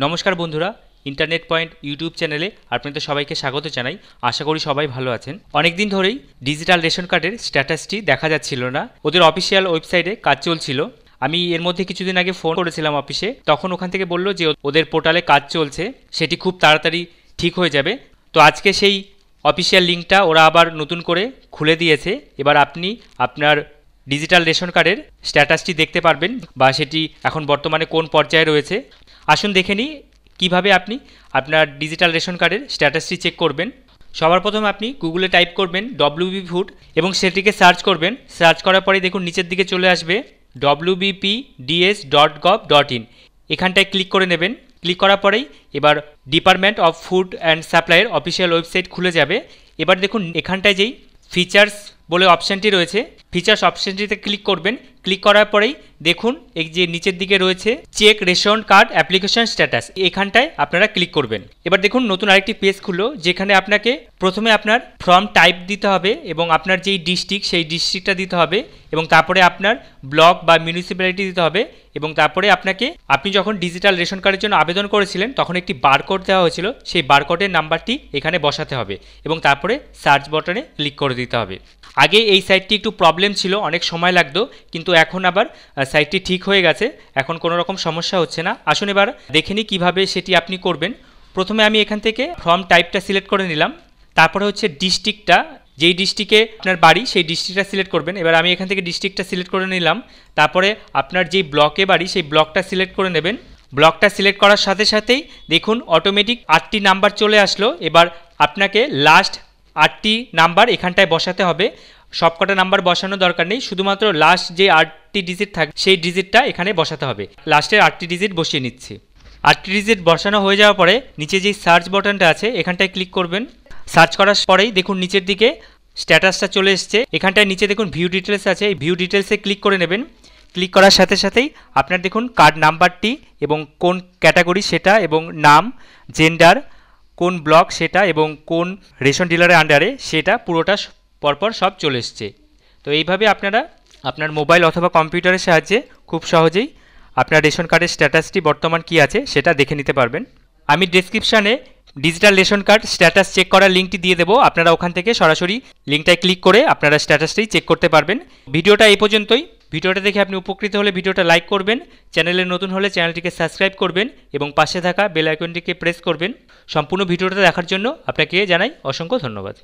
নমস্কার বন্ধুরা, internet point YouTube চ্যানেলে আপনাদের সবাইকে স্বাগত জানাই। আশা করি সবাই ভালো আছেন। অনেক দিন ধরেই ডিজিটাল রেশন কার্ডের স্ট্যাটাসটি দেখা যাচ্ছিল না। ওদের অফিসিয়াল ওয়েবসাইটে কাজ চলছিল। আমি এর মধ্যে কিছুদিন আগে ফোন করেছিলাম অফিসে, তখন ওখান থেকে বললো যে ওদের পোর্টালে কাজ চলছে, সেটি খুব তাড়াতাড়ি ঠিক হয়ে যাবে। তো আজকে সেই অফিসিয়াল লিঙ্কটা ওরা আবার নতুন করে খুলে দিয়েছে। এবার আপনি আপনার ডিজিটাল রেশন কার্ডের স্ট্যাটাসটি দেখতে পারবেন, বা সেটি এখন বর্তমানে কোন পর্যায়ে রয়েছে। আসুন দেখে নিই কীভাবে আপনি আপনার ডিজিটাল রেশন কার্ডের স্ট্যাটাসটি চেক করবেন। সবার প্রথমে আপনি গুগলে টাইপ করবেন WB ফুড এবং সেটিকে সার্চ করবেন। সার্চ করার পরে দেখুন নিচের দিকে চলে আসবে wbpds.gov.in। এখানটায় ক্লিক করে নেবেন। ক্লিক করার পরেই এবার ডিপার্টমেন্ট অফ ফুড অ্যান্ড সাপ্লাইয়ের অফিসিয়াল ওয়েবসাইট খুলে যাবে। এবার দেখুন এখানটায় যেই ফিচার্স বলে অপশানটি রয়েছে, ফিচার্স অপশানটিতে ক্লিক করবেন। ক্লিক করার পরেই দেখুন এই যে নিচের দিকে রয়েছে check ration card application status, এখানটায় আপনারা ক্লিক করবেন। এবার দেখুন নতুন আরেকটি পেজ খুললো, যেখানে আপনাকে প্রথমে আপনার ফর্ম টাইপ দিতে হবে এবং আপনার যেই ডিস্ট্রিক্ট সেই ডিস্ট্রিক্টটা দিতে হবে, এবং তারপরে আপনার ব্লক বা মিউনিসিপ্যালিটি দিতে হবে, এবং তারপরে আপনি যখন ডিজিটাল রেশন কার্ডের জন্য আবেদন করেছিলেন তখন একটি বারকোড দেওয়া হয়েছিল, সেই বারকোডের নাম্বারটি এখানে বসাতে হবে এবং তারপরে সার্চ বাটনে ক্লিক করে দিতে হবে। আগে এই সাইটটি একটু প্রবলেম ছিল, অনেক সময় লাগতো, কিন্তু এখন আবার সাইটটি ঠিক হয়ে গেছে, এখন কোনো রকম সমস্যা হচ্ছে না। আসুন এবার দেখে নিই কীভাবে সেটি আপনি করবেন। প্রথমে আমি এখান থেকে ফর্ম টাইপটা সিলেক্ট করে নিলাম, তারপরে হচ্ছে ডিস্ট্রিক্টটা, যেই ডিস্ট্রিক্টে আপনার বাড়ি সেই ডিস্ট্রিক্টটা সিলেক্ট করবেন। এবার আমি এখান থেকে ডিস্ট্রিক্টটা সিলেক্ট করে নিলাম। তারপরে আপনার যেই ব্লকে বাড়ি সেই ব্লকটা সিলেক্ট করে নেবেন। ব্লকটা সিলেক্ট করার সাথে সাথেই দেখুন অটোমেটিক 8টি নাম্বার চলে আসলো। এবার আপনাকে লাস্ট 8টি নাম্বার এখানটায় বসাতে হবে। সবকটা নাম্বার বসানো দরকার নেই, শুধুমাত্র লাস্ট যে 8টি ডিজিট থাকে সেই ডিজিটটা এখানে বসাতে হবে। লাস্টের 8টি ডিজিট বসিয়ে নিচ্ছি। 8টি ডিজিট বসানো হয়ে যাওয়ার পরে নিচে যেই সার্চ বাটনটা আছে এখানটায় ক্লিক করবেন। সার্চ করার পরেই দেখুন নিচের দিকে স্ট্যাটাসটা চলে এসছে। এখানটায় নিচে দেখুন ভিউ ডিটেলস আছে, এই ভিউ ডিটেলসে ক্লিক করে নেবেন। ক্লিক করার সাথে সাথেই আপনার দেখুন কার্ড নাম্বারটি এবং কোন ক্যাটাগরি সেটা, এবং নাম, জেন্ডার, কোন ব্লক সেটা, এবং কোন রেশন ডিলারের আন্ডারে সেটা পুরোটা পরপর সব চলে এসছে। তো এইভাবে আপনারা আপনার মোবাইল অথবা কম্পিউটারের সাহায্যে খুব সহজেই আপনার রেশন কার্ডের স্ট্যাটাসটি বর্তমান কী আছে সেটা দেখে নিতে পারবেন। আমি ডেসক্রিপশানে digital ration card status check করার লিঙ্কটি দিয়ে দেবো, আপনারা ওখান থেকে সরাসরি লিঙ্কটায় ক্লিক করে আপনারা স্ট্যাটাসটি চেক করতে পারবেন। ভিডিওটা এই পর্যন্তই। ভিডিওটা দেখে আপনি উপকৃত হলে ভিডিওটা লাইক করবেন, চ্যানেলে নতুন হলে চ্যানেলটিকে সাবস্ক্রাইব করবেন এবং পাশে থাকা বেল আইকনটিকে প্রেস করবেন। সম্পূর্ণ ভিডিওটা দেখার জন্য আপনাকে জানাই অসংখ্য ধন্যবাদ।